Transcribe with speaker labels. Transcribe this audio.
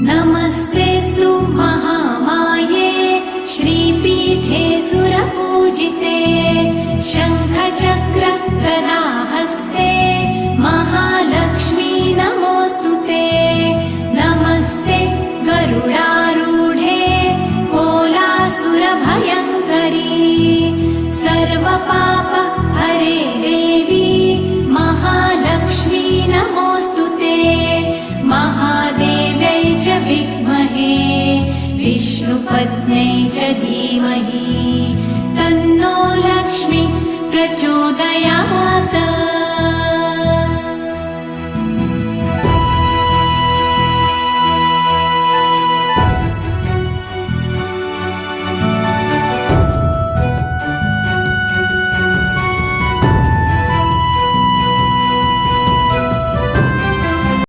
Speaker 1: नमस्तेऽस्तु महामाये श्रीपीठे सुरपूजिते शङ्खचक्र गदाहस्ते महालक्ष्मी नमोऽस्तुते। नमस्ते गरुडारूढे कोलासुरभयङ्करी सर्वपाप हरे देवी महालक्ष्मी नमोऽस्तुते। महादेव्यै च विद्महे विष्णुपत्न्यै च धीमहि तन्नो लक्ष्मी प्रचोदयात्।